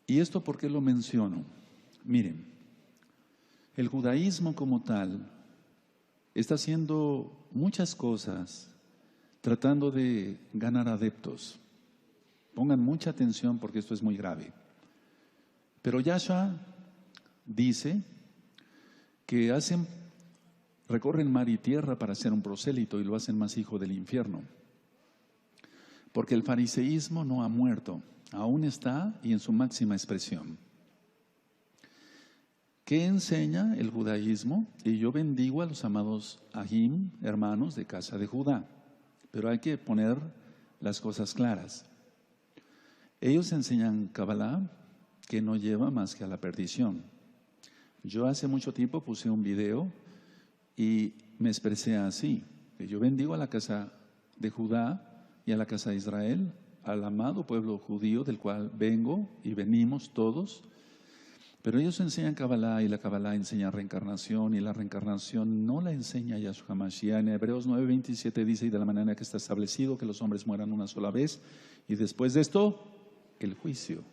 ¿Y esto por qué lo menciono? Miren, el judaísmo como tal está haciendo muchas cosas tratando de ganar adeptos. Pongan mucha atención porque esto es muy grave. Pero Yahshua dice que recorren mar y tierra para ser un prosélito y lo hacen más hijo del infierno. Porque el fariseísmo no ha muerto, aún está y en su máxima expresión. ¿Qué enseña el judaísmo? Y yo bendigo a los amados Ahim, hermanos de casa de Judá, pero hay que poner las cosas claras. Ellos enseñan Kabbalah, que no lleva más que a la perdición. Yo hace mucho tiempo puse un video y me expresé así, que yo bendigo a la casa de Judá y a la casa de Israel, al amado pueblo judío del cual vengo y venimos todos, pero ellos enseñan Kabbalah y la Kabbalah enseña reencarnación y la reencarnación no la enseña Yahshua Mashiach. En Hebreos 9:27 dice, y de la manera que está establecido que los hombres mueran una sola vez y después de esto, el juicio.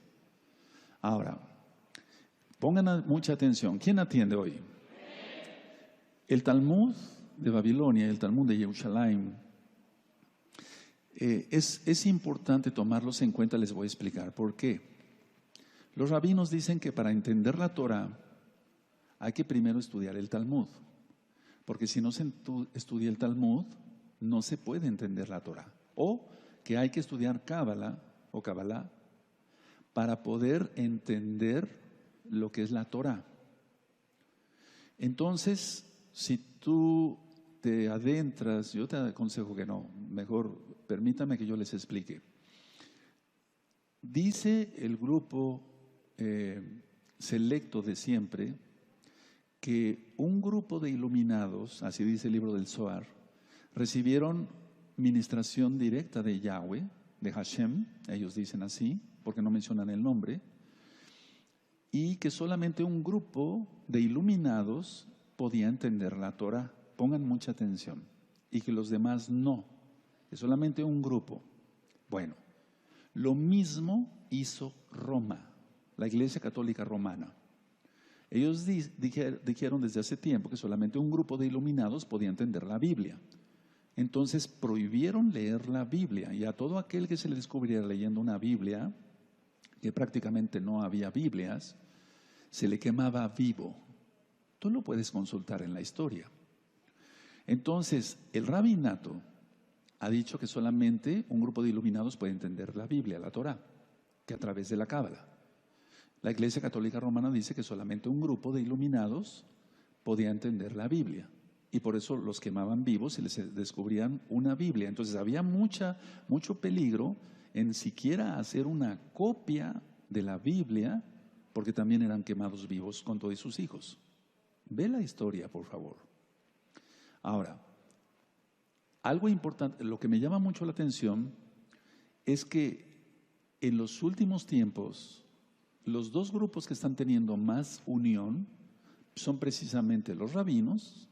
Ahora, pongan mucha atención. ¿Quién atiende hoy? El Talmud de Babilonia, el Talmud de Jerusalén, es importante tomarlos en cuenta. Les voy a explicar por qué. Los rabinos dicen que para entender la Torah hay que primero estudiar el Talmud, porque si no se estudia el Talmud, no se puede entender la Torah. O que hay que estudiar Kabbalah o Kabbalah para poder entender lo que es la Torah. Entonces, si tú te adentras, yo te aconsejo que no, mejor permítame que yo les explique. Dice el grupo selecto de siempre que un grupo de iluminados, así dice el libro del Zohar, recibieron ministración directa de Yahweh, de Hashem, ellos dicen así, porque no mencionan el nombre, y que solamente un grupo de iluminados podía entender la Torah. Pongan mucha atención. Y que los demás no, que solamente un grupo. Bueno, lo mismo hizo Roma, la Iglesia Católica Romana. Ellos dijeron desde hace tiempo que solamente un grupo de iluminados podía entender la Biblia. Entonces prohibieron leer la Biblia, y a todo aquel que se le descubriera leyendo una Biblia, que prácticamente no había Biblias, se le quemaba vivo. Tú lo puedes consultar en la historia. Entonces, el rabinato ha dicho que solamente un grupo de iluminados puede entender la Biblia, la Torah, que a través de la Cábala. La Iglesia Católica Romana dice que solamente un grupo de iluminados podía entender la Biblia, y por eso los quemaban vivos y les descubrían una Biblia. Entonces había mucho peligro en siquiera hacer una copia de la Biblia, porque también eran quemados vivos con todos sus hijos. Ve la historia, por favor. Ahora, algo importante, lo que me llama mucho la atención es que en los últimos tiempos, los dos grupos que están teniendo más unión son precisamente los rabinos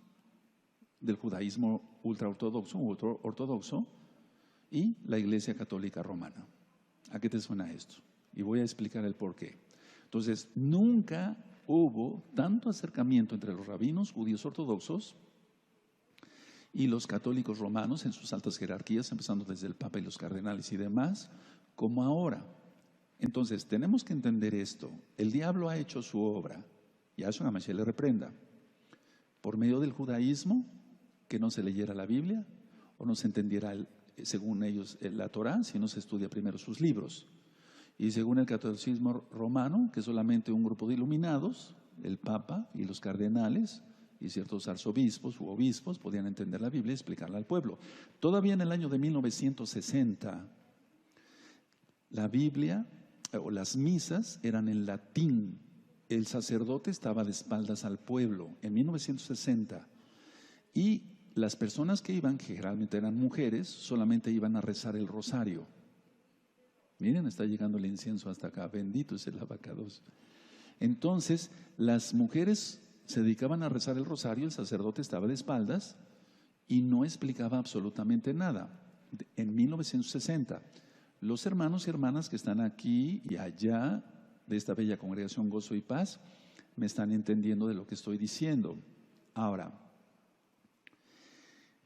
del judaísmo ultraortodoxo y la Iglesia Católica Romana. ¿A qué te suena esto? Y voy a explicar el por qué. Entonces, nunca hubo tanto acercamiento entre los rabinos judíos ortodoxos y los católicos romanos en sus altas jerarquías, empezando desde el Papa y los cardenales y demás, como ahora. Entonces, tenemos que entender esto. El diablo ha hecho su obra, y a Yahshua Mashiach le reprenda, por medio del judaísmo, que no se leyera la Biblia, o no se entendiera, según ellos, la Torah, si no se estudia primero sus libros. Y según el catolicismo romano, que solamente un grupo de iluminados, el Papa y los cardenales, y ciertos arzobispos u obispos podían entender la Biblia y explicarla al pueblo. Todavía en el año de 1960, la Biblia o las misas eran en latín. El sacerdote estaba de espaldas al pueblo en 1960. Y las personas que iban, que generalmente eran mujeres, solamente iban a rezar el rosario. Miren, está llegando el incienso hasta acá. Bendito es el abacados. Entonces, las mujeres se dedicaban a rezar el rosario, el sacerdote estaba de espaldas y no explicaba absolutamente nada. En 1960, los hermanos y hermanas que están aquí y allá de esta bella congregación Gozo y Paz me están entendiendo de lo que estoy diciendo. Ahora,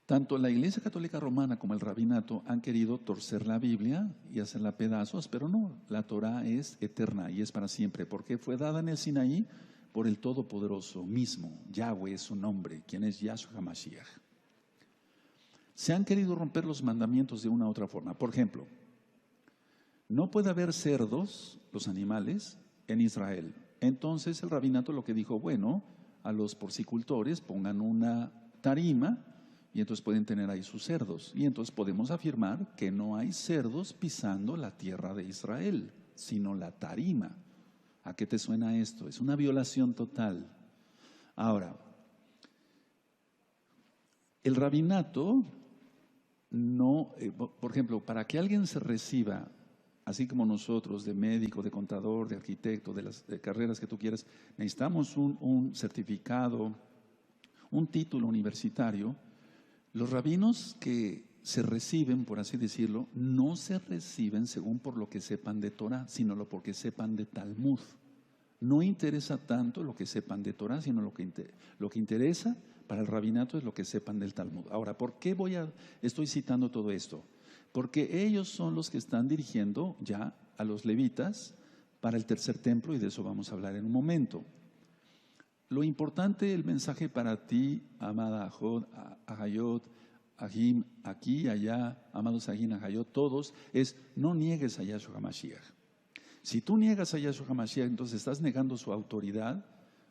tanto la Iglesia Católica Romana como el rabinato han querido torcer la Biblia y hacerla pedazos, pero no, la Torah es eterna y es para siempre, porque fue dada en el Sinaí por el Todopoderoso mismo. Yahweh es su nombre, quien es Yahshua HaMashiach. Se han querido romper los mandamientos de una u otra forma. Por ejemplo, no puede haber cerdos, los animales, en Israel. Entonces el rabinato lo que dijo, bueno, a los porcicultores pongan una tarima y entonces pueden tener ahí sus cerdos. Y entonces podemos afirmar que no hay cerdos pisando la tierra de Israel, sino la tarima. ¿A qué te suena esto? Es una violación total. Ahora, el rabinato no, por ejemplo, para que alguien se reciba, así como nosotros, de médico, de contador, de arquitecto, de las carreras que tú quieras, necesitamos un certificado, un título universitario. Los rabinos que se reciben, por así decirlo, no se reciben según por lo que sepan de Torah, sino lo que sepan de Talmud. No interesa tanto lo que sepan de Torah, sino lo que interesa para el rabinato es lo que sepan del Talmud. Ahora, ¿por qué estoy citando todo esto? Porque ellos son los que están dirigiendo ya a los levitas para el tercer templo, y de eso vamos a hablar en un momento. Lo importante, el mensaje para ti, amada Ahayot, Ahim, aquí, allá, amados Ahim, Ahayot, todos, es no niegues a Yahshua HaMashiach. Si tú niegas a Yahshua HaMashiach, entonces estás negando su autoridad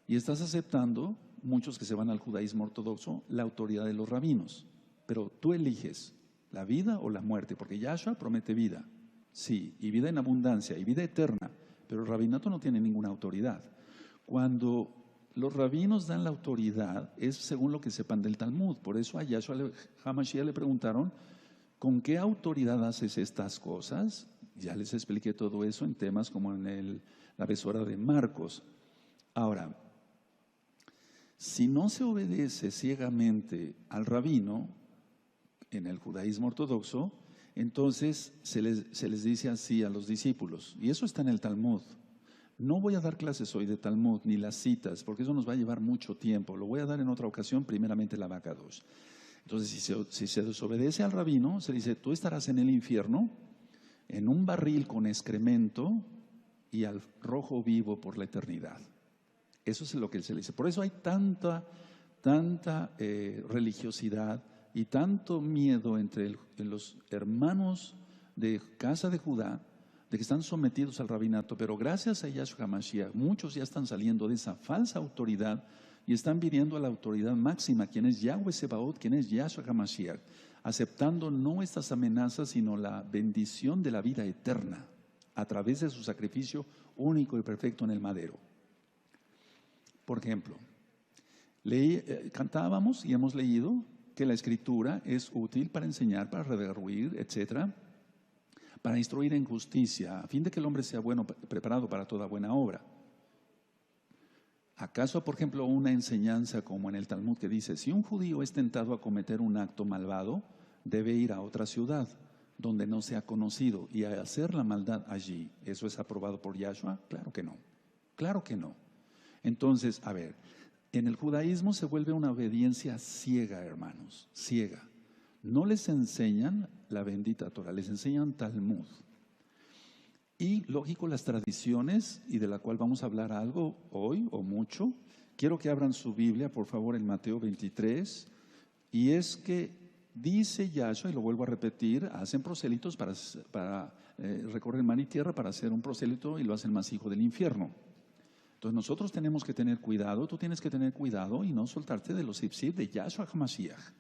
y estás aceptando, muchos que se van al judaísmo ortodoxo, la autoridad de los rabinos. Pero tú eliges la vida o la muerte, porque Yahshua promete vida, sí, y vida en abundancia, y vida eterna, pero el rabinato no tiene ninguna autoridad. Cuando los rabinos dan la autoridad, es según lo que sepan del Talmud. Por eso a Yahshua HaMashiach le preguntaron, ¿con qué autoridad haces estas cosas? Ya les expliqué todo eso en temas como en la besora de Marcos. Ahora, si no se obedece ciegamente al rabino en el judaísmo ortodoxo, entonces se les dice así a los discípulos, y eso está en el Talmud. No voy a dar clases hoy de Talmud ni las citas, porque eso nos va a llevar mucho tiempo. Lo voy a dar en otra ocasión, primeramente la Abacados. Entonces, si se desobedece al rabino, se dice, tú estarás en el infierno, en un barril con excremento y al rojo vivo por la eternidad. Eso es lo que se le dice. Por eso hay tanta religiosidad y tanto miedo entre los hermanos de casa de Judá, de que están sometidos al rabinato, pero gracias a Yahshua HaMashiach, muchos ya están saliendo de esa falsa autoridad y están viniendo a la autoridad máxima, quien es Yahweh Sebaot, quien es Yahshua HaMashiach, aceptando no estas amenazas, sino la bendición de la vida eterna, a través de su sacrificio único y perfecto en el madero. Por ejemplo, cantábamos y hemos leído que la Escritura es útil para enseñar, para redarguir, etcétera, para instruir en justicia, a fin de que el hombre sea bueno, preparado para toda buena obra. ¿Acaso, por ejemplo, una enseñanza como en el Talmud que dice, si un judío es tentado a cometer un acto malvado, debe ir a otra ciudad donde no sea conocido y a hacer la maldad allí? ¿Eso es aprobado por Yahshua? Claro que no, claro que no. Entonces, a ver, en el judaísmo se vuelve una obediencia ciega, hermanos, ciega. No les enseñan la bendita Torah, les enseñan Talmud. Y lógico, las tradiciones, y de la cual vamos a hablar algo hoy o mucho. Quiero que abran su Biblia, por favor, en Mateo 23. Y es que dice Yahshua, y lo vuelvo a repetir, hacen prosélitos para recorrer mar y tierra para hacer un prosélito y lo hacen más hijo del infierno. Entonces nosotros tenemos que tener cuidado, tú tienes que tener cuidado y no soltarte de los ipsib de Yahshua HaMashiach.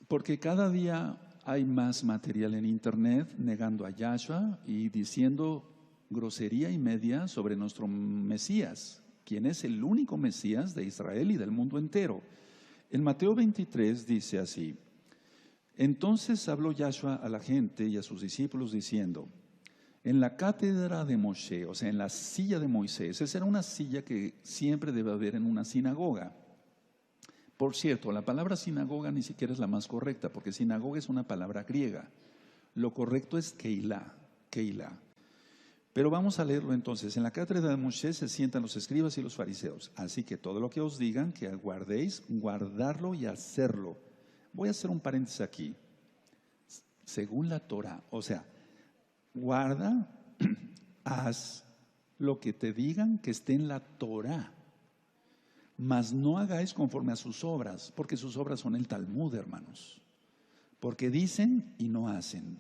Porque cada día hay más material en internet negando a Yahshua y diciendo grosería y media sobre nuestro Mesías, quien es el único Mesías de Israel y del mundo entero. En Mateo 23 dice así, entonces habló Yahshua a la gente y a sus discípulos diciendo, en la cátedra de Moshe, o sea, en la silla de Moisés, esa era una silla que siempre debe haber en una sinagoga. Por cierto, la palabra sinagoga ni siquiera es la más correcta, porque sinagoga es una palabra griega. Lo correcto es keilah, keilah. Pero vamos a leerlo entonces. En la cátedra de Moshe se sientan los escribas y los fariseos. Así que todo lo que os digan, que guardéis, guardarlo y hacerlo. Voy a hacer un paréntesis aquí. Según la Torah, o sea, guarda, haz lo que te digan que esté en la Torah. Mas no hagáis conforme a sus obras, porque sus obras son el Talmud, hermanos. Porque dicen y no hacen.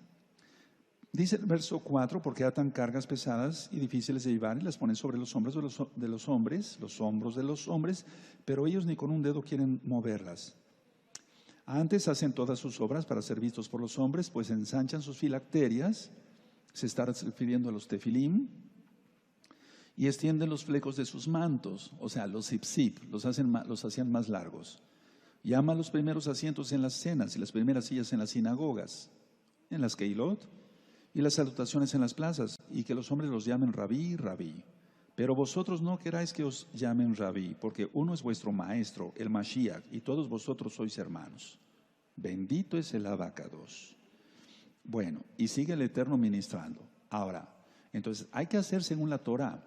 Dice el verso 4, porque atan cargas pesadas y difíciles de llevar y las ponen sobre los hombros de los hombres, pero ellos ni con un dedo quieren moverlas. Antes hacen todas sus obras para ser vistos por los hombres, pues ensanchan sus filacterias, se está refiriendo a los tefilim, y extienden los flecos de sus mantos, o sea, los zip, los hacían más largos. Llaman los primeros asientos en las cenas y las primeras sillas en las sinagogas, en las keilot, y las salutaciones en las plazas, y que los hombres los llamen rabí, rabí. Pero vosotros no queráis que os llamen rabí, porque uno es vuestro maestro, el Mashiach, y todos vosotros sois hermanos. Bendito es el Abacados. Bueno, y sigue el Eterno ministrando. Ahora, entonces hay que hacer según la Torah,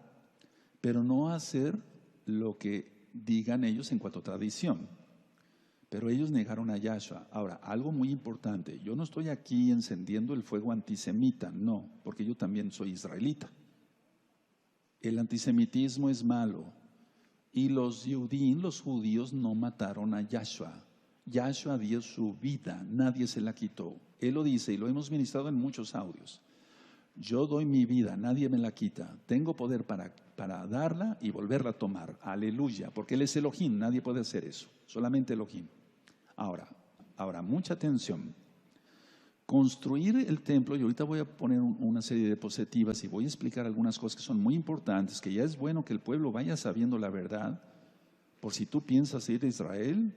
pero no hacer lo que digan ellos en cuanto a tradición. Pero ellos negaron a Yahshua. Ahora, algo muy importante, yo no estoy aquí encendiendo el fuego antisemita, no, porque yo también soy israelita. El antisemitismo es malo y los judíos no mataron a Yahshua. Yahshua dio su vida, nadie se la quitó. Él lo dice y lo hemos ministrado en muchos audios. Yo doy mi vida, nadie me la quita. Tengo poder para darla y volverla a tomar. Aleluya, porque Él es Elohim, nadie puede hacer eso, solamente Elohim. Ahora, mucha atención. Construir el templo, y ahorita voy a poner una serie de diapositivas y voy a explicar algunas cosas que son muy importantes, que ya es bueno que el pueblo vaya sabiendo la verdad. Por si tú piensas ir a Israel,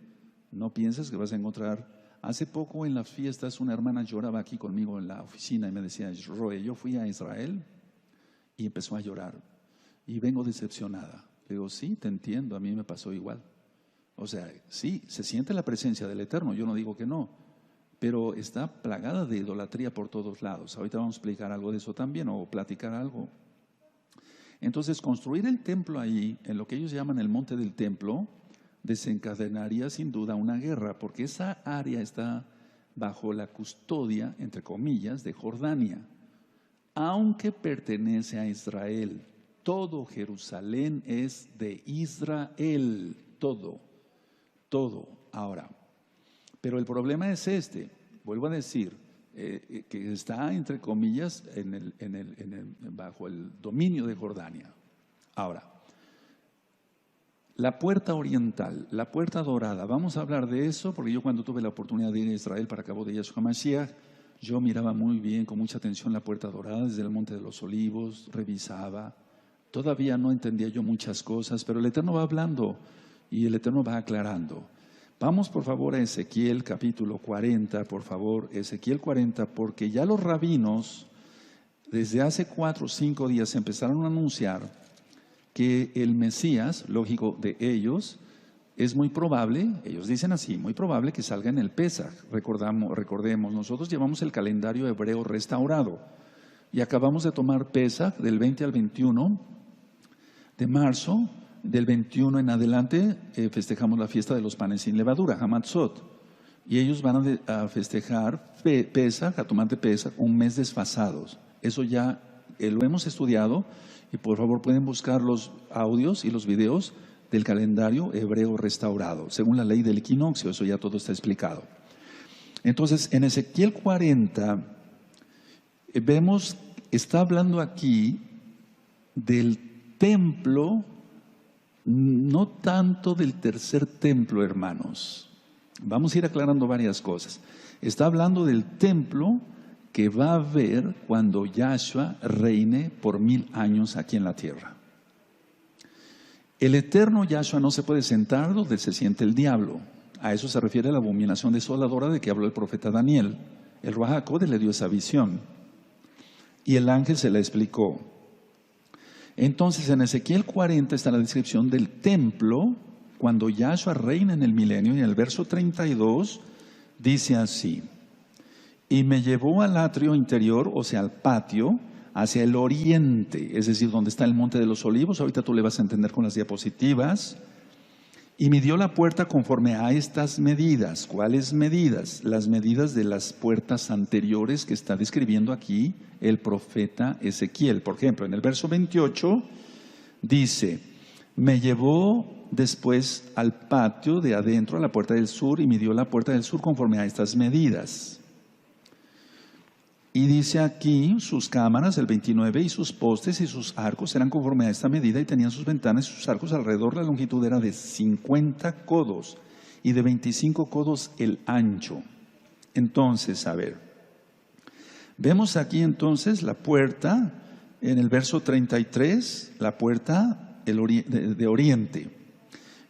no pienses que vas a encontrar. Hace poco en las fiestas una hermana lloraba aquí conmigo en la oficina y me decía, Roe, yo fui a Israel, y empezó a llorar y vengo decepcionada. Le digo, sí, te entiendo, a mí me pasó igual. O sea, sí, se siente la presencia del Eterno, yo no digo que no, pero está plagada de idolatría por todos lados. Ahorita vamos a explicar algo de eso también, o platicar algo. Entonces, construir el templo ahí, en lo que ellos llaman el monte del templo, desencadenaría sin duda una guerra, porque esa área está bajo la custodia, entre comillas, de Jordania, aunque pertenece a Israel. Todo Jerusalén es de Israel, todo. Ahora, pero el problema es vuelvo a decir, que está entre comillas bajo el dominio de Jordania. Ahora, la puerta oriental, la puerta dorada, vamos a hablar de eso, porque yo cuando tuve la oportunidad de ir a Israel para cabo de Yahshua Mashiach, yo miraba muy bien, con mucha atención la puerta dorada desde el Monte de los Olivos, revisaba. Todavía no entendía yo muchas cosas, pero el Eterno va hablando y el Eterno va aclarando. Vamos por favor a Ezequiel capítulo 40, por favor, Ezequiel 40, porque ya los rabinos desde hace 4 o 5 días empezaron a anunciar que el Mesías, lógico de ellos, es muy probable, ellos dicen así, muy probable que salga en el Pesaj. Recordemos, nosotros llevamos el calendario hebreo restaurado y acabamos de tomar Pesaj del 20 al 21 de marzo. Del 21 en adelante festejamos la fiesta de los panes sin levadura, Hamatzot, y ellos van a festejar Pesaj, a tomar de Pesaj, un mes desfasados. Eso ya lo hemos estudiado y por favor pueden buscar los audios y los videos del calendario hebreo restaurado, según la ley del equinoccio, eso ya todo está explicado. Entonces, en Ezequiel 40, vemos, está hablando aquí del templo, no tanto del tercer templo, hermanos. Vamos a ir aclarando varias cosas. Está hablando del templo que va a haber cuando Yahshua reine por 1000 años aquí en la tierra. El eterno Yahshua no se puede sentar donde se siente el diablo. A eso se refiere la abominación desoladora de que habló el profeta Daniel. El Ruach HaKodesh le dio esa visión y el ángel se la explicó. Entonces en Ezequiel 40 está la descripción del templo cuando Yahshua reina en el milenio, y en el verso 32 dice así: y me llevó al atrio interior, o sea al patio, hacia el oriente, es decir, donde está el Monte de los Olivos. Ahorita tú le vas a entender con las diapositivas. Y midió la puerta conforme a estas medidas. ¿Cuáles medidas? Las medidas de las puertas anteriores que está describiendo aquí el profeta Ezequiel. Por ejemplo, en el verso 28 dice: me llevó después al patio de adentro, a la puerta del sur, y midió la puerta del sur conforme a estas medidas. Y dice aquí, sus cámaras, el 29, y sus postes y sus arcos eran conforme a esta medida, y tenían sus ventanas y sus arcos alrededor. La longitud era de 50 codos y de 25 codos el ancho. Entonces, a ver, vemos aquí entonces la puerta, en el verso 33, la puerta de oriente.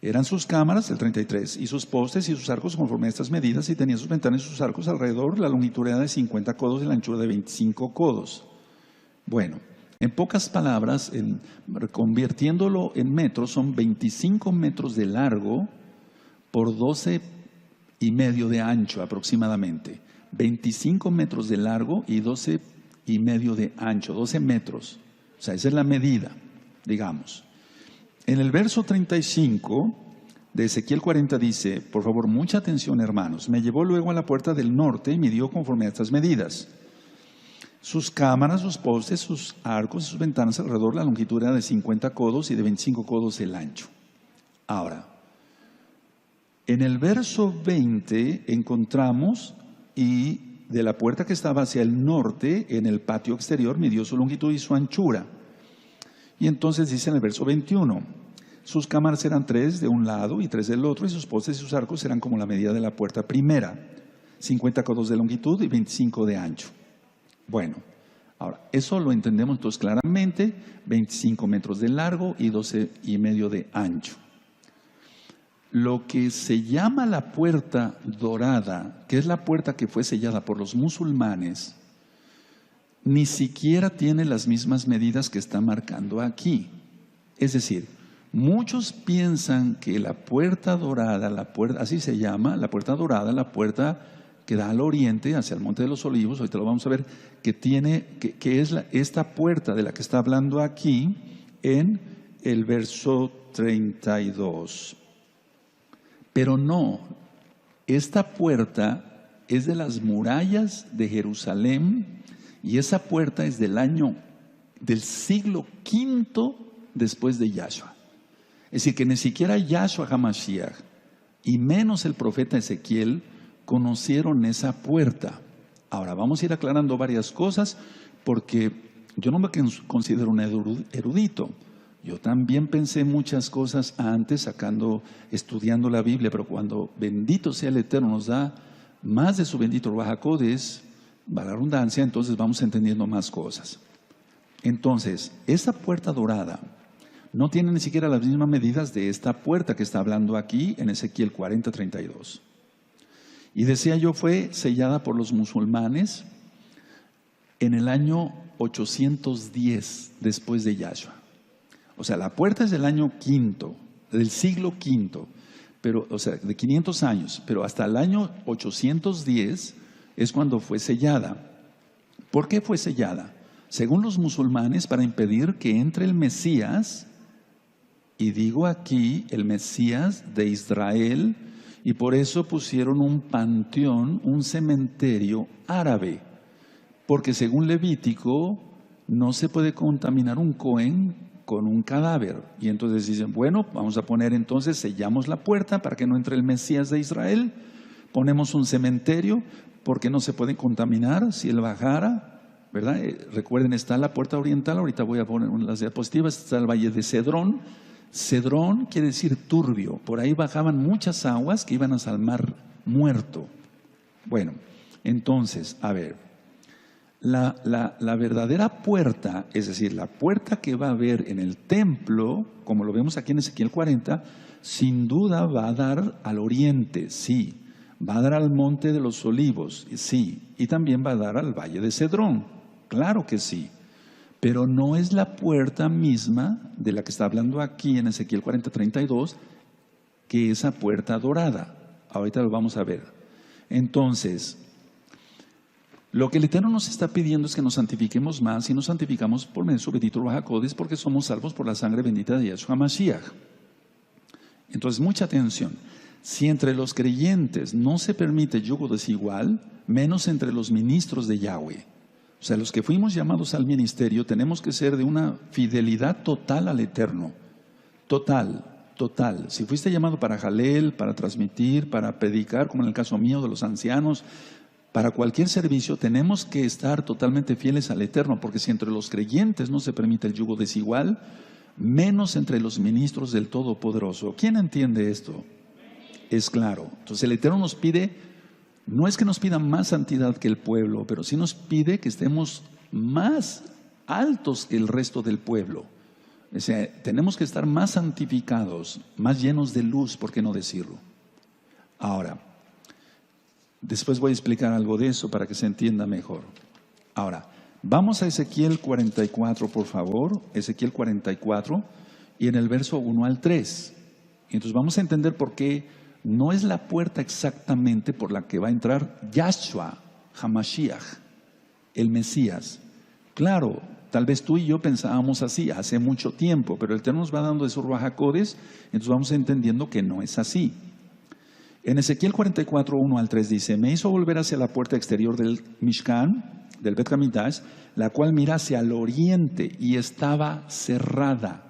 Eran sus cámaras, el 33, y sus postes y sus arcos conforme a estas medidas, y tenía sus ventanas y sus arcos alrededor. La longitud era de 50 codos y la anchura de 25 codos. Bueno, en pocas palabras, convirtiéndolo en metros, son 25 metros de largo por 12 y medio de ancho aproximadamente. 25 metros de largo y 12 y medio de ancho, 12 metros. O sea, esa es la medida, digamos. En el verso 35 de Ezequiel 40 dice, por favor, mucha atención, hermanos: me llevó luego a la puerta del norte y midió conforme a estas medidas. Sus cámaras, sus postes, sus arcos y sus ventanas alrededor, la longitud era de 50 codos y de 25 codos el ancho. Ahora, en el verso 20 encontramos, y de la puerta que estaba hacia el norte, en el patio exterior, midió su longitud y su anchura. Y entonces dice en el verso 21, sus cámaras eran 3 de un lado y 3 del otro, y sus postes y sus arcos eran como la medida de la puerta primera, 50 codos de longitud y 25 de ancho. Bueno, ahora, eso lo entendemos entonces claramente: 25 metros de largo y 12 y medio de ancho. Lo que se llama la puerta dorada, que es la puerta que fue sellada por los musulmanes, ni siquiera tiene las mismas medidas que está marcando aquí. Es decir, muchos piensan que la puerta dorada, así se llama, la puerta dorada, la puerta que da al oriente, hacia el Monte de los Olivos, ahorita lo vamos a ver, que es esta puerta de la que está hablando aquí en el verso 32. Pero no, esta puerta es de las murallas de Jerusalén, y esa puerta es del siglo V después de Yahshua. Es decir, que ni siquiera Yahshua HaMashiach, y menos el profeta Ezequiel, conocieron esa puerta. Ahora, vamos a ir aclarando varias cosas, porque yo no me considero un erudito. Yo también pensé muchas cosas antes, estudiando la Biblia, pero cuando, bendito sea el Eterno, nos da más de su bendito Ruach HaKodesh, va la redundancia, entonces vamos entendiendo más cosas. Entonces, esta puerta dorada no tiene ni siquiera las mismas medidas de esta puerta que está hablando aquí en Ezequiel 40:32. Y decía yo, fue sellada por los musulmanes en el año 810 después de Yahshua. O sea, la puerta es del año quinto, del siglo V, pero, o sea, de 500 años, pero hasta el año 810 es cuando fue sellada. ¿Por qué fue sellada? Según los musulmanes, para impedir que entre el Mesías, y digo aquí el Mesías de Israel, y por eso pusieron un panteón, un cementerio árabe, porque según Levítico no se puede contaminar un cohen con un cadáver. Y entonces dicen, bueno, vamos a poner entonces, sellamos la puerta para que no entre el Mesías de Israel, ponemos un cementerio porque no se puede contaminar si él bajara, ¿verdad? Recuerden, está la puerta oriental, ahorita voy a poner las diapositivas, está el valle de Cedrón. Cedrón quiere decir turbio, por ahí bajaban muchas aguas que iban hasta el mar muerto. Bueno, entonces, a ver, la verdadera puerta, es decir, la puerta que va a haber en el templo, como lo vemos aquí en Ezequiel 40, sin duda va a dar al oriente, sí. Va a dar al Monte de los Olivos, sí. Y también va a dar al Valle de Cedrón, claro que sí. Pero no es la puerta misma de la que está hablando aquí en Ezequiel 40:32, que esa puerta dorada. Ahorita lo vamos a ver. Entonces, Lo que el Eterno nos está pidiendo es que nos santifiquemos más y nos santificamos por medio de su bendito Ruach HaKodesh, porque somos salvos por la sangre bendita de Yahshua Mashiach. Entonces, mucha atención. Si entre los creyentes no se permite yugo desigual, menos entre los ministros de Yahweh. O sea, los que fuimos llamados al ministerio tenemos que ser de una fidelidad total al Eterno. Total. Si fuiste llamado para jalel, para transmitir, para predicar, como en el caso mío de los ancianos, para cualquier servicio tenemos que estar totalmente fieles al Eterno, porque si entre los creyentes no se permite el yugo desigual, menos entre los ministros del Todopoderoso. ¿Quién entiende esto? Es claro. Entonces el Eterno nos pide, no es que nos pida más santidad que el pueblo, pero sí nos pide que estemos más altos que el resto del pueblo. O sea, tenemos que estar más santificados, más llenos de luz, ¿por qué no decirlo? Ahora, después voy a explicar algo de eso para que se entienda mejor. Ahora, vamos a Ezequiel 44, por favor. Ezequiel 44, y en el verso 1 al 3. Entonces vamos a entender por qué no es la puerta exactamente por la que va a entrar Yahshua HaMashiach, el Mesías. Claro, tal vez tú y yo pensábamos así hace mucho tiempo, pero el Eterno nos va dando de su Ruach HaKodesh, entonces vamos entendiendo que no es así. En Ezequiel 44, 1 al 3 dice: me hizo volver hacia la puerta exterior del Mishkan, del Bet Hamidash, la cual mira hacia el oriente y estaba cerrada.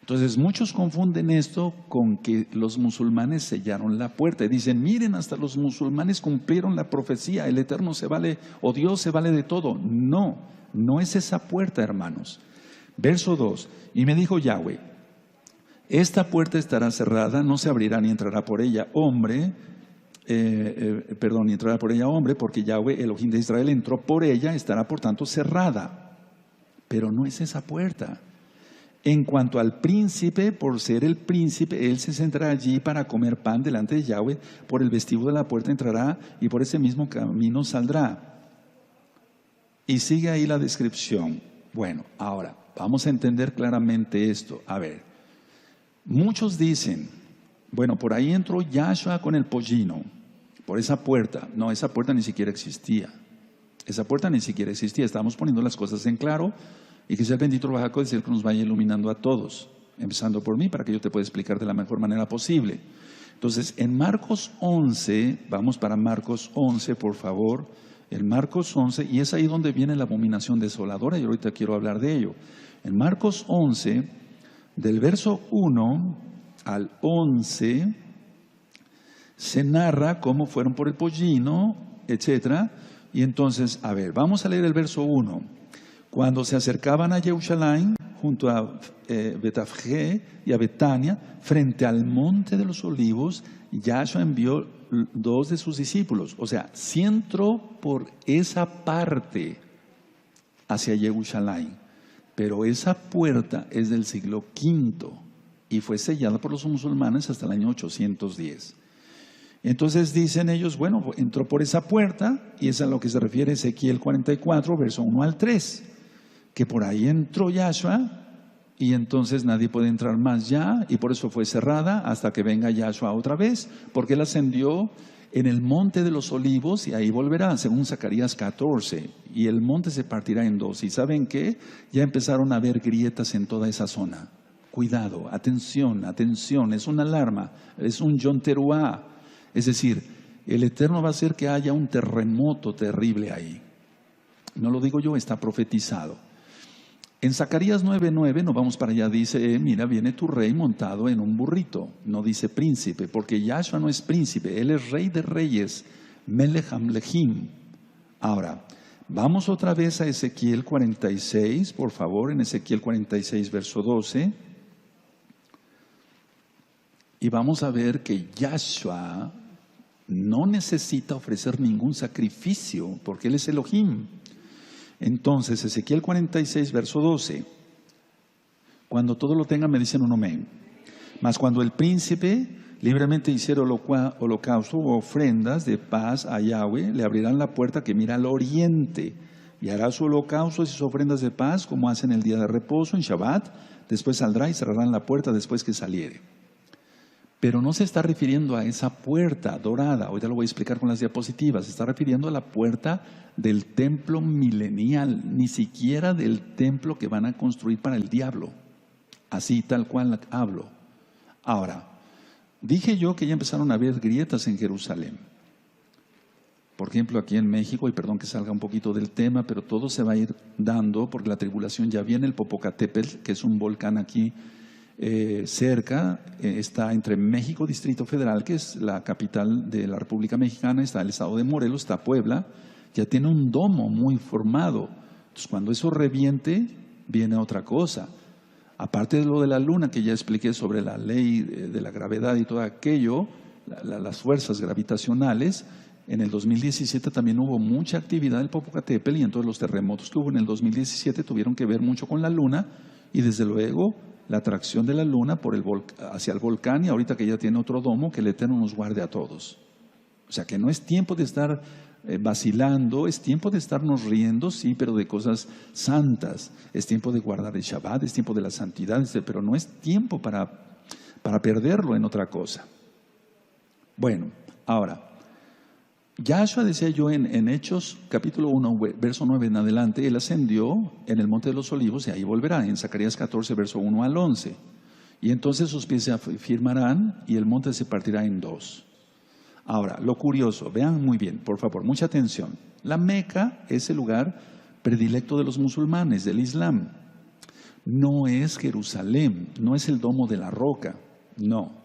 Entonces muchos confunden esto con que los musulmanes sellaron la puerta y dicen: miren, hasta los musulmanes cumplieron la profecía, el Eterno se vale, o Dios se vale de todo. No es esa puerta, hermanos. Verso 2: y me dijo Yahweh: esta puerta estará cerrada, no se abrirá ni entrará por ella hombre, ni entrará por ella hombre, porque Yahweh, Elohim de Israel, entró por ella, estará por tanto cerrada. Pero no es esa puerta. En cuanto al príncipe, por ser el príncipe, él se sentará allí para comer pan delante de Yahweh, por el vestíbulo de la puerta entrará y por ese mismo camino saldrá. Y sigue ahí la descripción. Bueno, ahora, vamos a entender claramente esto. A ver, muchos dicen: bueno, por ahí entró Yahshua con el pollino, por esa puerta. No, esa puerta ni siquiera existía. Estamos poniendo las cosas en claro, y que sea el bendito Ruach HaKodesh el que nos vaya iluminando a todos, empezando por mí, para que yo te pueda explicar de la mejor manera posible. Entonces, en Marcos 11, vamos para Marcos 11, por favor. En Marcos 11, y es ahí donde viene la abominación desoladora, y ahorita quiero hablar de ello. En Marcos 11, del verso 1 al 11, se narra cómo fueron por el pollino, etc. Y entonces, a ver, vamos a leer el verso 1. Cuando se acercaban a Jerusalén, junto a Betafge y a Betania, frente al monte de los olivos, Yahshua envió 2 de sus discípulos. O sea, sí entró por esa parte hacia Jerusalén, pero esa puerta es del siglo V y fue sellada por los musulmanes hasta el año 810. Entonces dicen ellos: bueno, entró por esa puerta, y es a lo que se refiere Ezequiel 44, verso 1 al 3, que por ahí entró Yahshua, y entonces nadie puede entrar más ya, y por eso fue cerrada hasta que venga Yahshua otra vez, porque él ascendió en el monte de los olivos y ahí volverá, según Zacarías 14, y el monte se partirá en 2. ¿Y saben qué? Ya empezaron a haber grietas en toda esa zona. Cuidado, atención, es una alarma, es un Yom Teruah. Es decir, el Eterno va a hacer que haya un terremoto terrible ahí. No lo digo yo, está profetizado. En Zacarías 9:9, nos vamos para allá, dice: mira, viene tu rey montado en un burrito. No dice príncipe, porque Yahshua no es príncipe, él es rey de reyes, Melech Hamlechim. Ahora, vamos otra vez a Ezequiel 46, por favor, en Ezequiel 46, verso 12. Y vamos a ver que Yahshua no necesita ofrecer ningún sacrificio, porque él es Elohim. Entonces, Ezequiel 46, verso 12. Cuando todo lo tengan, me dicen un amén. Mas cuando el príncipe libremente hiciera holocausto o ofrendas de paz a Yahweh, le abrirán la puerta que mira al oriente, y hará su holocausto y sus ofrendas de paz, como hacen el día de reposo, en Shabbat. Después saldrá y cerrarán la puerta después que saliere. Pero no se está refiriendo a esa puerta dorada, ahorita lo voy a explicar con las diapositivas, se está refiriendo a la puerta del templo milenial, ni siquiera del templo que van a construir para el diablo. Así tal cual hablo. Ahora, dije yo que ya empezaron a haber grietas en Jerusalén. Por ejemplo, aquí en México, y perdón que salga un poquito del tema, pero todo se va a ir dando porque la tribulación ya viene. El Popocatépetl, que es un volcán aquí cerca, está entre México, Distrito Federal, que es la capital de la República Mexicana, está el estado de Morelos, está Puebla, ya tiene un domo muy formado. Entonces, cuando eso reviente, viene otra cosa. Aparte de lo de la luna, que ya expliqué sobre la ley de la gravedad y todo aquello, las fuerzas gravitacionales, en el 2017 también hubo mucha actividad del Popocatépetl, y entonces los terremotos que hubo en el 2017 tuvieron que ver mucho con la luna, y desde luego la atracción de la luna hacia el volcán, y ahorita que ya tiene otro domo, que el Eterno nos guarde a todos. O sea que no es tiempo de estar vacilando, es tiempo de estarnos riendo, sí, pero de cosas santas. Es tiempo de guardar el Shabbat, es tiempo de la santidad, pero no es tiempo para perderlo en otra cosa. Bueno, ahora, Yahshua decía yo en Hechos capítulo 1, verso 9 en adelante, Él ascendió en el monte de los olivos y ahí volverá, en Zacarías 14, verso 1 al 11. Y entonces sus pies se afirmarán y el monte se partirá en dos. Ahora, lo curioso, vean muy bien, por favor, mucha atención. La Meca es el lugar predilecto de los musulmanes, del Islam. No es Jerusalén, no es el domo de la roca, no.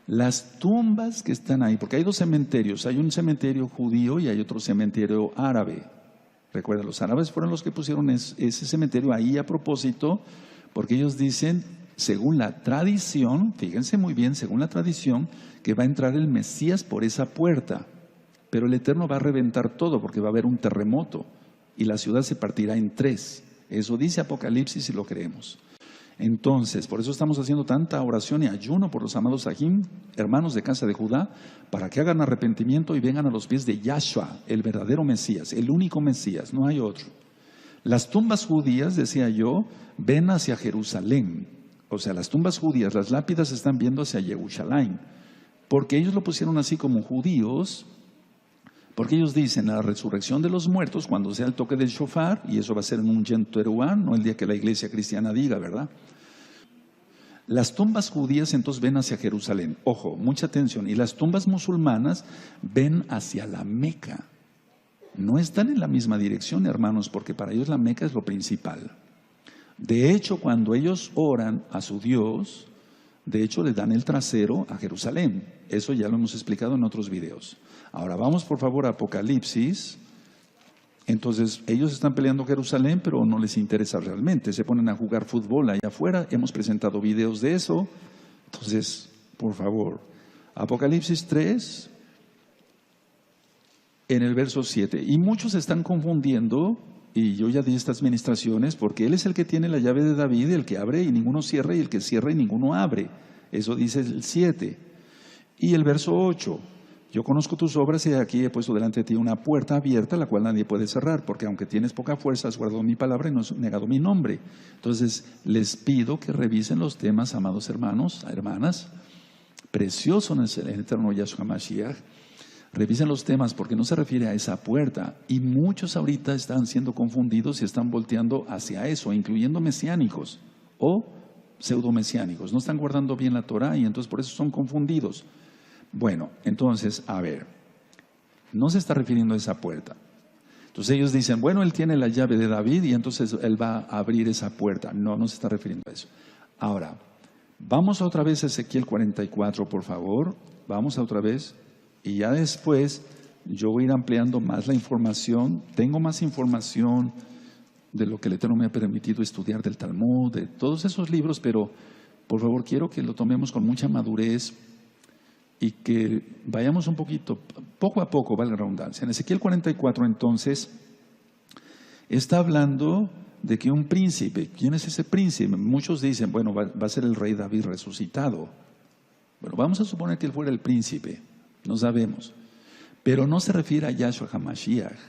Las tumbas que están ahí, porque hay dos cementerios, hay un cementerio judío y hay otro cementerio árabe. Recuerda, los árabes fueron los que pusieron ese cementerio ahí a propósito, porque ellos dicen, según la tradición, fíjense muy bien, según la tradición, que va a entrar el Mesías por esa puerta, pero el Eterno va a reventar todo porque va a haber un terremoto y la ciudad se partirá en tres. Eso dice Apocalipsis y lo creemos. Entonces, por eso estamos haciendo tanta oración y ayuno por los amados Sahim, hermanos de casa de Judá, para que hagan arrepentimiento y vengan a los pies de Yahshua, el verdadero Mesías, el único Mesías, no hay otro. Las tumbas judías, decía yo, ven hacia Jerusalén. O sea, las tumbas judías, las lápidas están viendo hacia Jerusalén, porque ellos lo pusieron así como judíos, porque ellos dicen, la resurrección de los muertos, cuando sea el toque del shofar, y eso va a ser en un Yom Teruah, no el día que la iglesia cristiana diga, ¿verdad? Las tumbas judías entonces ven hacia Jerusalén, ojo, mucha atención, y las tumbas musulmanas ven hacia la Meca. No están en la misma dirección, hermanos, porque para ellos la Meca es lo principal. De hecho, cuando ellos oran a su Dios, de hecho le dan el trasero a Jerusalén. Eso ya lo hemos explicado en otros videos. Ahora vamos por favor a Apocalipsis. Entonces ellos están peleando Jerusalén, pero no les interesa realmente. Se ponen a jugar fútbol allá afuera. Hemos presentado videos de eso. Entonces, por favor, Apocalipsis 3, en el verso 7. Y muchos están confundiendo, y yo ya di estas ministraciones, porque Él es el que tiene la llave de David, el que abre y ninguno cierra, y el que cierra y ninguno abre. Eso dice el 7. Y el verso 8. Yo conozco tus obras y aquí he puesto delante de ti una puerta abierta, la cual nadie puede cerrar, porque aunque tienes poca fuerza, has guardado mi palabra y no has negado mi nombre. Entonces, les pido que revisen los temas, amados hermanos, hermanas. Precioso es el eterno Yahshua Mashiach. Revisen los temas porque no se refiere a esa puerta. Y muchos ahorita están siendo confundidos y están volteando hacia eso, incluyendo mesiánicos o pseudomesiánicos. No están guardando bien la Torah y entonces por eso son confundidos. Bueno, entonces, a ver, no se está refiriendo a esa puerta. Entonces ellos dicen, bueno, Él tiene la llave de David y entonces Él va a abrir esa puerta. No, no se está refiriendo a eso. Ahora, vamos otra vez a Ezequiel 44, por favor. Vamos a otra vez. Y ya después yo voy a ir ampliando más la información. Tengo más información de lo que el Eterno me ha permitido estudiar del Talmud, de todos esos libros, pero por favor quiero que lo tomemos con mucha madurez y que vayamos un poquito, poco a poco, vale la redundancia. En Ezequiel 44 entonces está hablando de que un príncipe, ¿quién es ese príncipe? Muchos dicen, bueno, va a ser el rey David resucitado. Bueno, vamos a suponer que él fuera el príncipe, no sabemos. Pero no se refiere a Yahshua HaMashiach,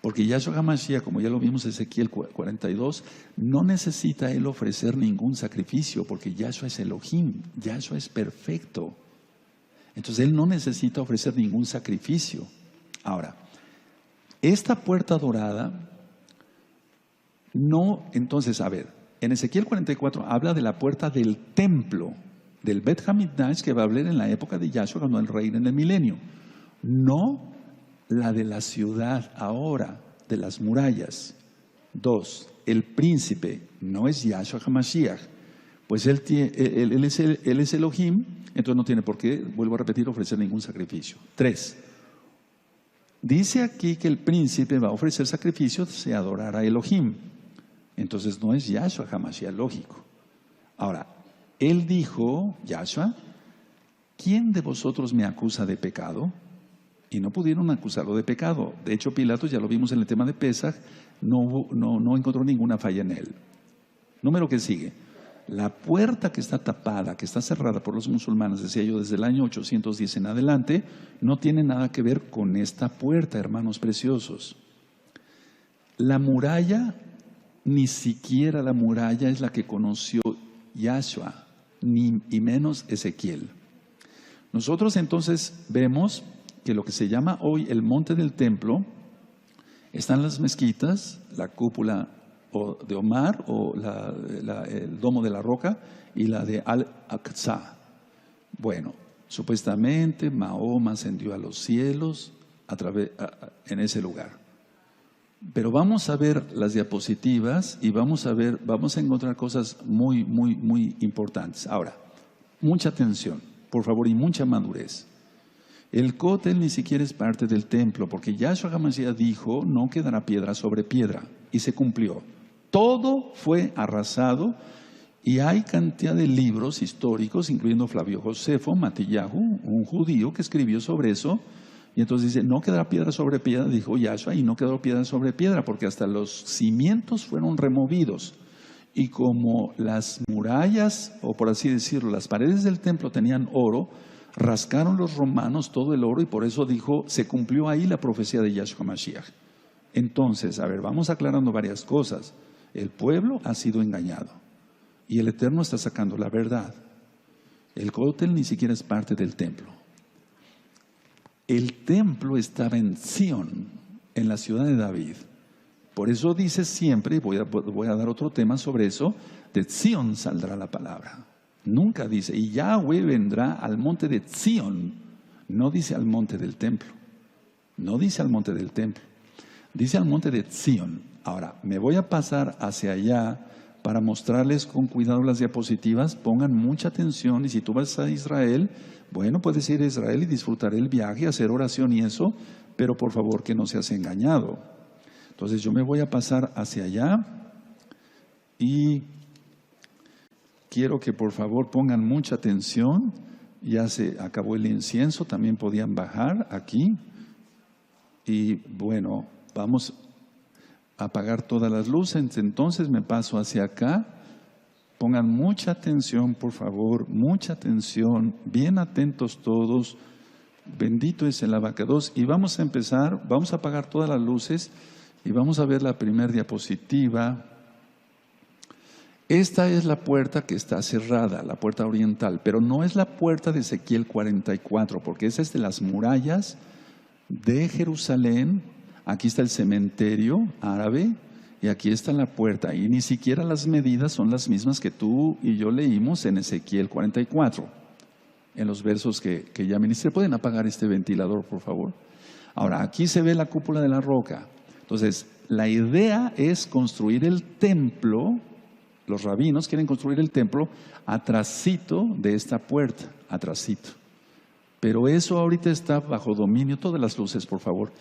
porque Yahshua HaMashiach, como ya lo vimos en Ezequiel 42, no necesita él ofrecer ningún sacrificio, porque Yahshua es Elohim, Yahshua es perfecto. Entonces Él no necesita ofrecer ningún sacrificio. Ahora, esta puerta dorada, no, entonces, a ver, en Ezequiel 44 habla de la puerta del templo, del Bet Hamikdash, que va a hablar en la época de Yahshua, cuando Él reina en el milenio. No la de la ciudad ahora, de las murallas. 2, el príncipe no es Yahshua HaMashiach, pues él es Elohim, entonces no tiene por qué, vuelvo a repetir, ofrecer ningún sacrificio. 3, dice aquí que el príncipe va a ofrecer sacrificios si adorará a Elohim. Entonces no es Yahshua HaMashiach, lógico. Ahora, él dijo, Yahshua, ¿quién de vosotros me acusa de pecado? Y no pudieron acusarlo de pecado. De hecho, Pilatos, ya lo vimos en el tema de Pesaj, no encontró ninguna falla en él. Número que sigue. La puerta que está tapada, que está cerrada por los musulmanes, decía yo, desde el año 810 en adelante, no tiene nada que ver con esta puerta, hermanos preciosos. La muralla, ni siquiera la muralla es la que conoció Yahshua, ni y menos Ezequiel. Nosotros entonces vemos que lo que se llama hoy el monte del templo, están las mezquitas, la cúpula de Omar o el domo de la roca y la de Al-Aqsa. Bueno, supuestamente Mahoma ascendió a los cielos en ese lugar. Pero vamos a ver las diapositivas y vamos a encontrar cosas muy, muy, muy importantes. Ahora, mucha atención, por favor, y mucha madurez. El cótel ni siquiera es parte del templo, porque Yahshua HaMashiach dijo, no quedará piedra sobre piedra, y se cumplió. Todo fue arrasado, y hay cantidad de libros históricos, incluyendo Flavio Josefo, Matillahu, un judío que escribió sobre eso, y entonces dice, no quedará piedra sobre piedra, dijo Yahshua, y no quedó piedra sobre piedra, porque hasta los cimientos fueron removidos. Y como las murallas, o por así decirlo, las paredes del templo tenían oro, rascaron los romanos todo el oro y por eso dijo, se cumplió ahí la profecía de Yahshua Mashiach. Entonces, a ver, vamos aclarando varias cosas. El pueblo ha sido engañado y el Eterno está sacando la verdad. El cótel ni siquiera es parte del templo. El templo estaba en Sión, en la ciudad de David. Por eso dice siempre, voy a dar otro tema sobre eso, de Sión saldrá la palabra. Nunca dice, y Yahweh vendrá al monte de Sión. No dice al monte del templo. No dice al monte del templo. Dice al monte de Sión. Ahora, me voy a pasar hacia allá para mostrarles con cuidado las diapositivas. Pongan mucha atención y si tú vas a Israel, bueno, puedes ir a Israel y disfrutar el viaje, hacer oración y eso, pero por favor que no seas engañado. Entonces yo me voy a pasar hacia allá y quiero que por favor pongan mucha atención. Ya se acabó el incienso, también podían bajar aquí. Y bueno, vamos a apagar todas las luces. Entonces me paso hacia acá. Pongan mucha atención, por favor, mucha atención. Bien atentos todos. Bendito es el abacados. Y vamos a empezar, vamos a apagar todas las luces y vamos a ver la primera diapositiva. Esta es la puerta que está cerrada, la puerta oriental, pero no es la puerta de Ezequiel 44, porque esa es de las murallas de Jerusalén. Aquí está el cementerio árabe y aquí está la puerta. Y ni siquiera las medidas son las mismas que tú y yo leímos en Ezequiel 44, en los versos que ya ministré. ¿Pueden apagar este ventilador, por favor? Ahora, aquí se ve la cúpula de la roca. Entonces, la idea es construir el templo. Los rabinos quieren construir el templo atrasito de esta puerta, atrasito. Pero eso ahorita está bajo dominio, todas las luces por favor,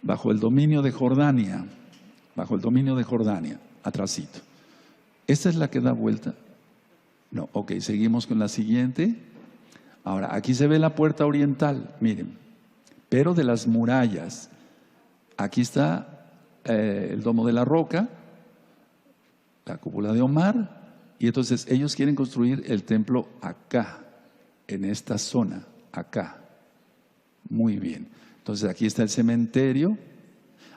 bajo el dominio de Jordania, atrasito. Esta es la que da vuelta. No, ok, seguimos con la siguiente. Ahora, aquí se ve la puerta oriental, miren, pero de las murallas. Aquí está el domo de la roca, la cúpula de Omar, y entonces ellos quieren construir el templo acá, en esta zona, acá. Muy bien. Entonces aquí está el cementerio.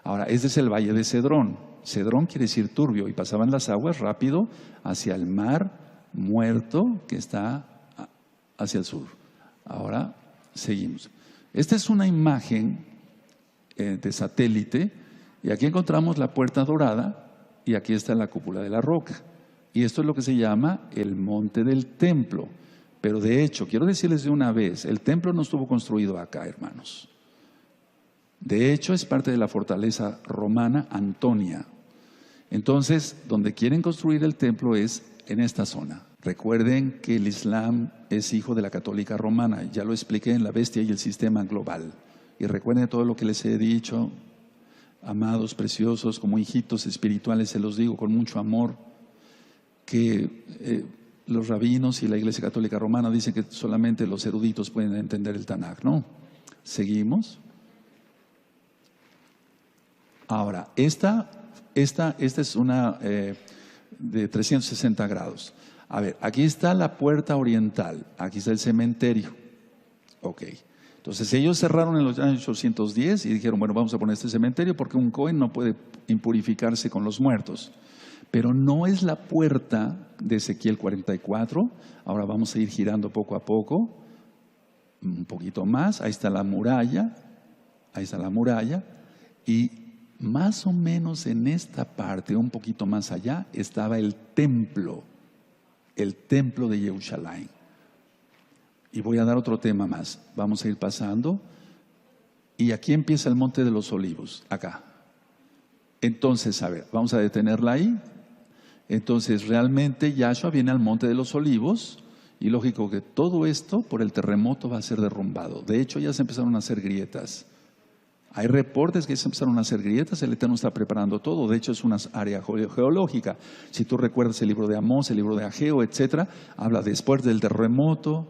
Ahora, este es el valle de Cedrón. Cedrón quiere decir turbio, y pasaban las aguas rápido hacia el mar muerto que está hacia el sur. Ahora, seguimos. Esta es una imagen de satélite, y aquí encontramos la puerta dorada, y aquí está la cúpula de la roca. Y esto es lo que se llama el monte del templo. Pero de hecho, quiero decirles de una vez, el templo no estuvo construido acá, hermanos. De hecho, es parte de la fortaleza romana Antonia. Entonces, donde quieren construir el templo es en esta zona. Recuerden que el Islam es hijo de la católica romana. Ya lo expliqué en La Bestia y el Sistema Global. Y recuerden todo lo que les he dicho, amados, preciosos, como hijitos espirituales, se los digo con mucho amor, que los rabinos y la Iglesia Católica Romana dicen que solamente los eruditos pueden entender el Tanaj, ¿no? Seguimos. Ahora, esta es una de 360 grados. A ver, aquí está la puerta oriental, aquí está el cementerio. Ok. Entonces ellos cerraron en los años 810 y dijeron, bueno, vamos a poner este cementerio porque un Cohen no puede impurificarse con los muertos. Pero no es la puerta de Ezequiel 44. Ahora vamos a ir girando poco a poco, un poquito más. Ahí está la muralla, y más o menos en esta parte, un poquito más allá, estaba el templo de Jerusalén. Y voy a dar otro tema más. Vamos a ir pasando. Y aquí empieza el Monte de los Olivos, acá. Entonces, a ver, vamos a detenerla ahí. Entonces, realmente Yahshua viene al Monte de los Olivos. Y lógico que todo esto por el terremoto va a ser derrumbado. De hecho, ya se empezaron a hacer grietas. Hay reportes que se empezaron a hacer grietas, el Eterno está preparando todo. De hecho, es una área geológica. Si tú recuerdas el libro de Amós, el libro de Ageo, etcétera, habla después del terremoto,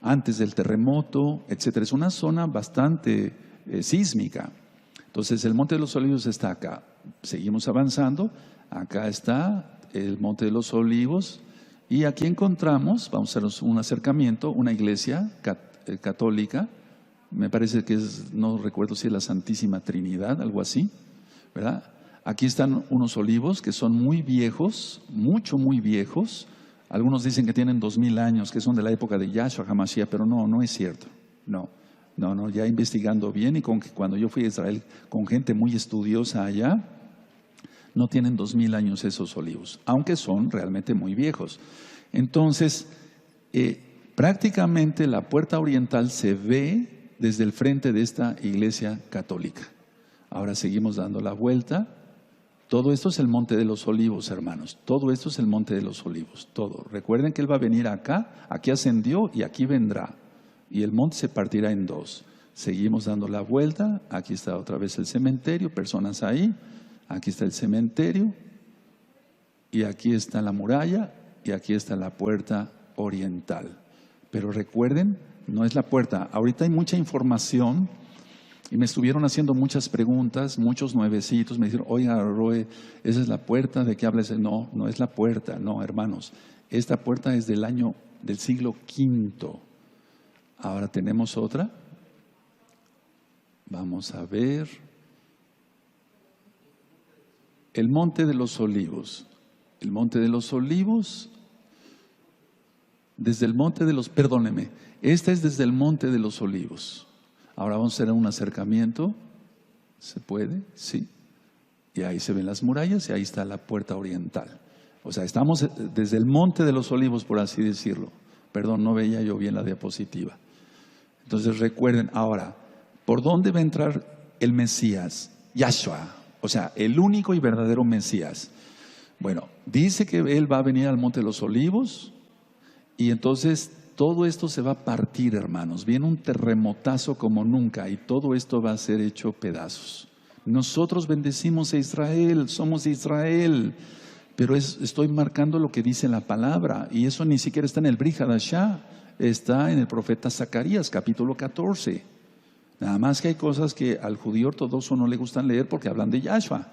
antes del terremoto, etcétera. Es una zona bastante sísmica. Entonces, el Monte de los Olivos está acá. Seguimos avanzando. Acá está el Monte de los Olivos. Y aquí encontramos, vamos a hacer un acercamiento, una iglesia católica. Me parece que es, no recuerdo si es la Santísima Trinidad, algo así, ¿verdad? Aquí están unos olivos que son muy viejos, muy viejos. Algunos dicen que tienen 2000 años, que son de la época de Yahshua HaMashiach, pero no es cierto. No, ya investigando bien y cuando yo fui a Israel con gente muy estudiosa allá, no tienen 2000 años esos olivos, aunque son realmente muy viejos. Entonces, prácticamente la puerta oriental se ve desde el frente de esta iglesia católica. Ahora seguimos dando la vuelta. Todo esto es el Monte de los Olivos, hermanos. Todo esto es el Monte de los Olivos, todo. Recuerden que Él va a venir acá, aquí ascendió y aquí vendrá. Y el monte se partirá en dos. Seguimos dando la vuelta. Aquí está otra vez el cementerio, personas ahí. Aquí está el cementerio. Y aquí está la muralla. Y aquí está la puerta oriental. Pero recuerden, no es la puerta. Ahorita hay mucha información y me estuvieron haciendo muchas preguntas, muchos nuevecitos. Me dijeron, oiga, Roe, ¿esa es la puerta? ¿De qué hablas? No es la puerta, no, hermanos. Esta puerta es del siglo V. Ahora tenemos otra. Vamos a ver. El Monte de los Olivos. El Monte de los Olivos. Desde el Monte de los, perdóneme. Esta es desde el Monte de los Olivos. Ahora vamos a hacer un acercamiento. ¿Se puede? Sí. Y ahí se ven las murallas y ahí está la puerta oriental. O sea, estamos desde el Monte de los Olivos, por así decirlo. Perdón, no veía yo bien la diapositiva. Entonces recuerden, ahora, ¿por dónde va a entrar el Mesías? Yahshua. O sea, el único y verdadero Mesías. Bueno, dice que Él va a venir al Monte de los Olivos y entonces todo esto se va a partir, hermanos. Viene un terremotazo como nunca y todo esto va a ser hecho pedazos. Nosotros bendecimos a Israel, somos de Israel, pero estoy marcando lo que dice la palabra y eso ni siquiera está en el Brit Hadashah, está en el profeta Zacarías, capítulo 14. Nada más que hay cosas que al judío ortodoxo no le gustan leer porque hablan de Yahshua.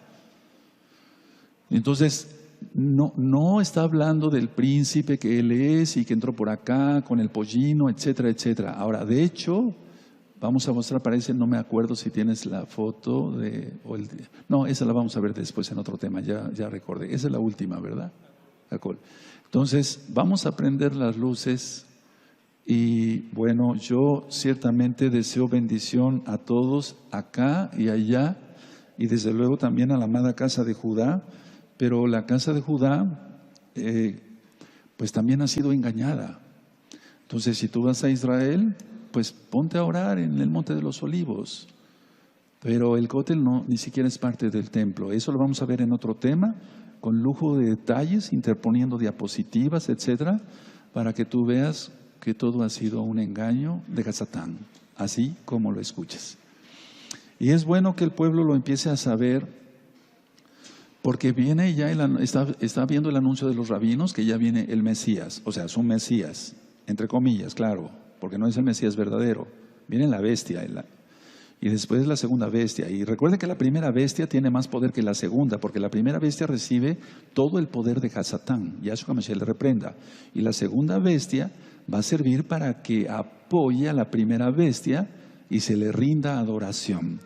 Entonces, no está hablando del príncipe que él es y que entró por acá con el pollino, etcétera, etcétera. Ahora, de hecho, vamos a mostrar, parece, no me acuerdo si tienes la foto no, esa la vamos a ver después en otro tema, ya recordé. Esa es la última, ¿verdad? Entonces, vamos a prender las luces Y bueno, yo ciertamente deseo bendición a todos acá y allá, y desde luego también a la amada casa de Judá, pero la casa de Judá pues también ha sido engañada. Entonces, si tú vas a Israel, pues ponte a orar en el Monte de los Olivos. Pero el cótel no, ni siquiera es parte del templo. Eso lo vamos a ver en otro tema, con lujo de detalles, interponiendo diapositivas, etcétera, para que tú veas que todo ha sido un engaño de Satán, así como lo escuchas. Y es bueno que el pueblo lo empiece a saber, porque viene ya, está viendo el anuncio de los rabinos, que ya viene el Mesías, o sea, es un Mesías, entre comillas, claro, porque no es el Mesías verdadero, viene la bestia, y después la segunda bestia. Y recuerde que la primera bestia tiene más poder que la segunda, porque la primera bestia recibe todo el poder de Satán, Yahshua Mashiach le reprenda. Y la segunda bestia va a servir para que apoye a la primera bestia y se le rinda adoración.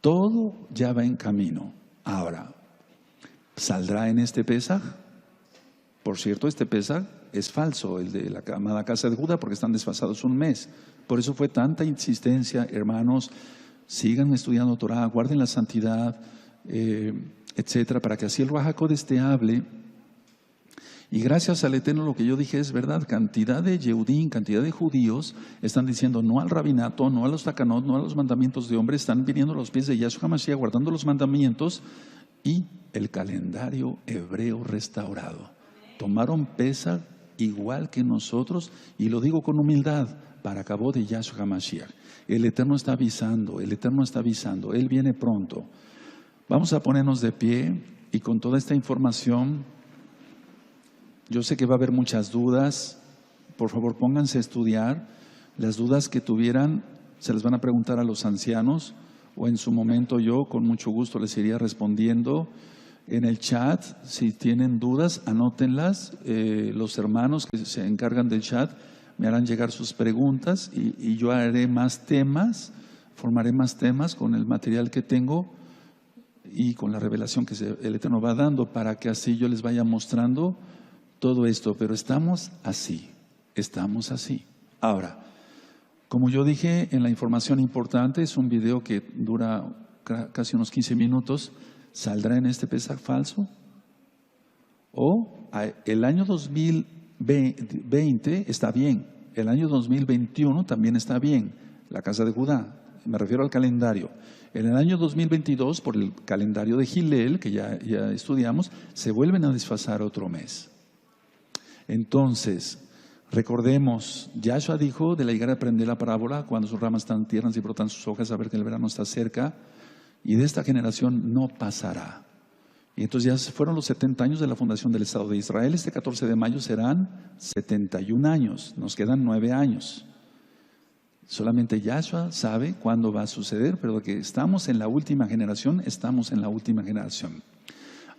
Todo ya va en camino. Ahora, ¿saldrá en este Pesaj? Por cierto, este Pesaj es falso, el de la amada casa de Judá, porque están desfasados un mes. Por eso fue tanta insistencia, hermanos, sigan estudiando Torah, guarden la santidad, etcétera, para que así el Ruach HaKodesh te hable. Y gracias al Eterno lo que yo dije es verdad, cantidad de Yehudim, cantidad de judíos están diciendo no al rabinato, no a los takanot, no a los mandamientos de hombre, están viniendo a los pies de Yahshua Mashiach, guardando los mandamientos y el calendario hebreo restaurado. Tomaron Pesaj igual que nosotros, y lo digo con humildad, para cabo de Yahshua Mashiach. El Eterno está avisando, Él viene pronto. Vamos a ponernos de pie y con toda esta información, yo sé que va a haber muchas dudas, por favor pónganse a estudiar. Las dudas que tuvieran se les van a preguntar a los ancianos, o en su momento yo con mucho gusto les iría respondiendo. En el chat, si tienen dudas, anótenlas. Los hermanos que se encargan del chat me harán llegar sus preguntas y yo haré más temas, formaré más temas con el material que tengo y con la revelación que el Eterno va dando, para que así yo les vaya mostrando todo esto. Pero estamos así. Ahora, como yo dije en la información importante, es un video que dura casi unos 15 minutos. ¿Saldrá en este Pesaj falso? O el año 2020 está bien, el año 2021 también está bien, la casa de Judá, me refiero al calendario. En el año 2022, por el calendario de Gilel, que ya estudiamos, se vuelven a desfasar otro mes. Entonces, recordemos, Yahshua dijo: de la higuera aprende la parábola, cuando sus ramas están tiernas y brotan sus hojas, a ver que el verano está cerca. Y de esta generación no pasará. Y entonces ya fueron los 70 años de la fundación del Estado de Israel. Este 14 de mayo serán 71 años. Nos quedan 9 años. Solamente Yahshua sabe cuándo va a suceder, pero que estamos en la última generación, estamos en la última generación.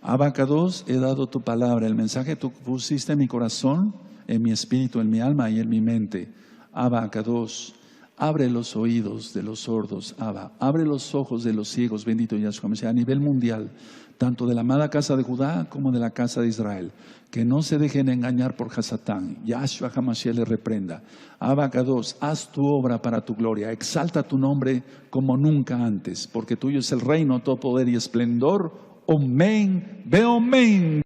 Abacados, he dado tu palabra, el mensaje tú pusiste en mi corazón, en mi espíritu, en mi alma y en mi mente. Abacados. Abre los oídos de los sordos, Abba. Abre los ojos de los ciegos, bendito Yahshua Mashiach, a nivel mundial, tanto de la amada casa de Judá como de la casa de Israel. Que no se dejen engañar por Satán. Yahshua HaMashiach le reprenda. Abacados, haz tu obra para tu gloria. Exalta tu nombre como nunca antes, porque tuyo es el reino, todo poder y esplendor. Amén. Ve amén.